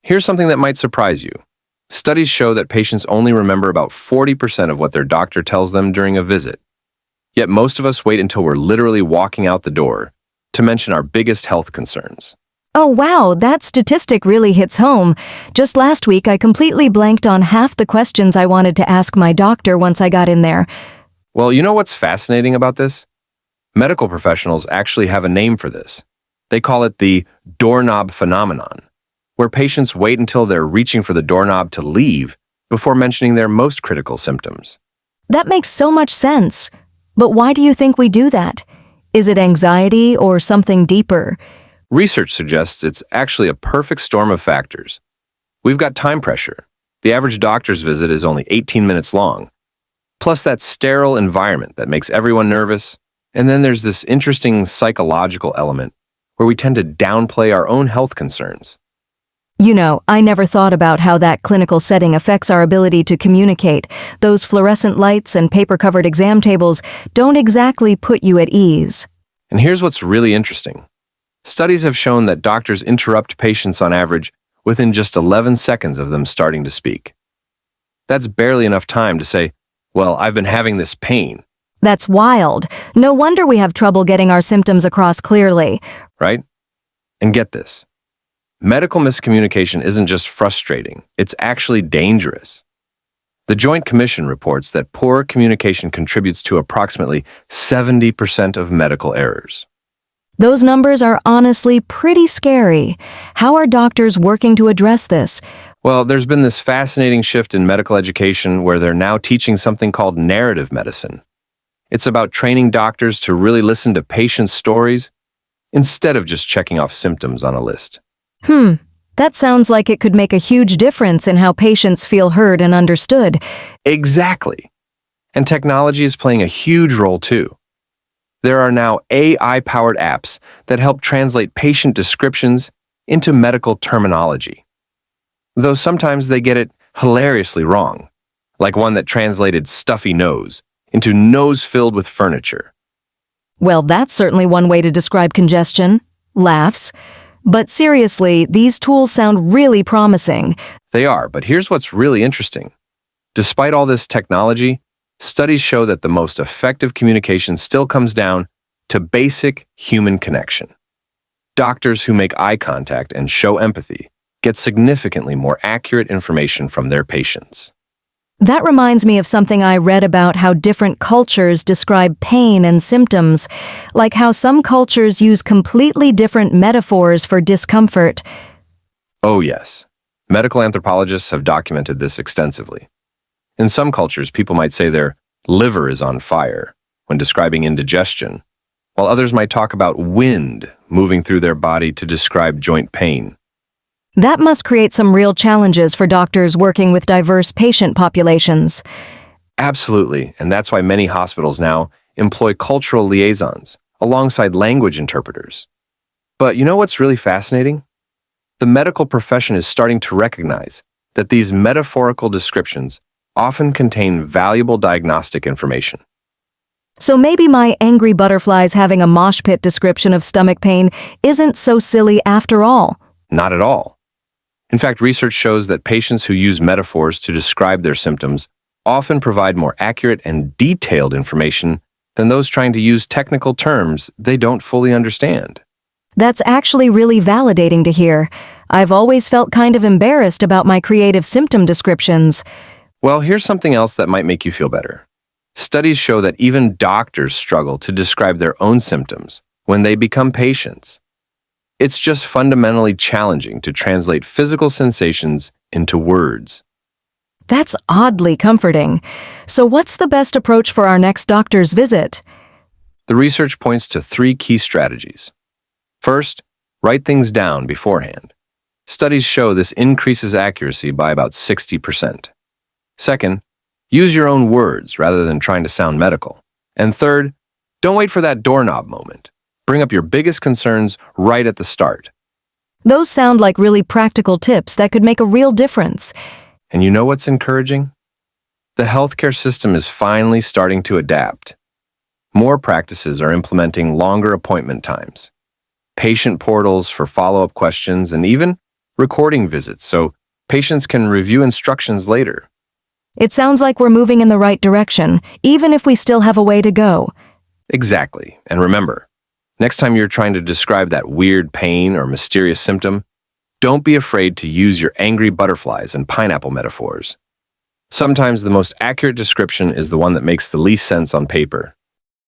Here's something that might surprise you. Studies show that patients only remember about 40% of what their doctor tells them during a visit. Yet most of us wait until we're literally walking out the door to mention our biggest health concerns. Oh wow, that statistic really hits home. Just last week, I completely blanked on half the questions I wanted to ask my doctor once I got in there. Well, you know what's fascinating about this? Medical professionals actually have a name for this. They call it the doorknob phenomenon, where patients wait until they're reaching for the doorknob to leave before mentioning their most critical symptoms. That makes so much sense. But why do you think we do that? Is it anxiety or something deeper? Research suggests it's actually a perfect storm of factors. We've got time pressure. The average doctor's visit is only 18 minutes long. Plus that sterile environment that makes everyone nervous. And then there's this interesting psychological element where we tend to downplay our own health concerns. You know, I never thought about how that clinical setting affects our ability to communicate. Those fluorescent lights and paper-covered exam tables don't exactly put you at ease. And here's what's really interesting. Studies have shown that doctors interrupt patients on average within just 11 seconds of them starting to speak. That's barely enough time to say, well, I've been having this pain. That's wild. No wonder we have trouble getting our symptoms across clearly. Right? And get this. Medical miscommunication isn't just frustrating, it's actually dangerous. The Joint Commission reports that poor communication contributes to approximately 70% of medical errors. Those numbers are honestly pretty scary. How are doctors working to address this? Well, there's been this fascinating shift in medical education where they're now teaching something called narrative medicine. It's about training doctors to really listen to patients' stories instead of just checking off symptoms on a list. That sounds like it could make a huge difference in how patients feel heard and understood. Exactly. And technology is playing a huge role too. There are now AI-powered apps that help translate patient descriptions into medical terminology. Though sometimes they get it hilariously wrong, like one that translated stuffy nose into nose filled with furniture. Well, that's certainly one way to describe congestion. Laughs. But seriously, these tools sound really promising. They are, but here's what's really interesting. Despite all this technology, studies show that the most effective communication still comes down to basic human connection. Doctors who make eye contact and show empathy get significantly more accurate information from their patients. That reminds me of something I read about how different cultures describe pain and symptoms, like how some cultures use completely different metaphors for discomfort. Oh yes, medical anthropologists have documented this extensively. In some cultures, people might say their liver is on fire when describing indigestion, while others might talk about wind moving through their body to describe joint pain. That must create some real challenges for doctors working with diverse patient populations. Absolutely, and that's why many hospitals now employ cultural liaisons alongside language interpreters. But you know what's really fascinating? The medical profession is starting to recognize that these metaphorical descriptions often contain valuable diagnostic information. So maybe my angry butterflies having a mosh pit description of stomach pain isn't so silly after all. Not at all. In fact, research shows that patients who use metaphors to describe their symptoms often provide more accurate and detailed information than those trying to use technical terms they don't fully understand. That's actually really validating to hear. I've always felt kind of embarrassed about my creative symptom descriptions. Well, here's something else that might make you feel better. Studies show that even doctors struggle to describe their own symptoms when they become patients. It's just fundamentally challenging to translate physical sensations into words. That's oddly comforting. So what's the best approach for our next doctor's visit? The research points to 3 key strategies. First, write things down beforehand. Studies show this increases accuracy by about 60%. Second, use your own words rather than trying to sound medical. And third, don't wait for that doorknob moment. Bring up your biggest concerns right at the start. Those sound like really practical tips that could make a real difference. And you know what's encouraging? The healthcare system is finally starting to adapt. More practices are implementing longer appointment times, patient portals for follow-up questions, and even recording visits so patients can review instructions later. It sounds like we're moving in the right direction, even if we still have a way to go. Exactly. And remember, next time you're trying to describe that weird pain or mysterious symptom, don't be afraid to use your angry butterflies and pineapple metaphors. Sometimes the most accurate description is the one that makes the least sense on paper.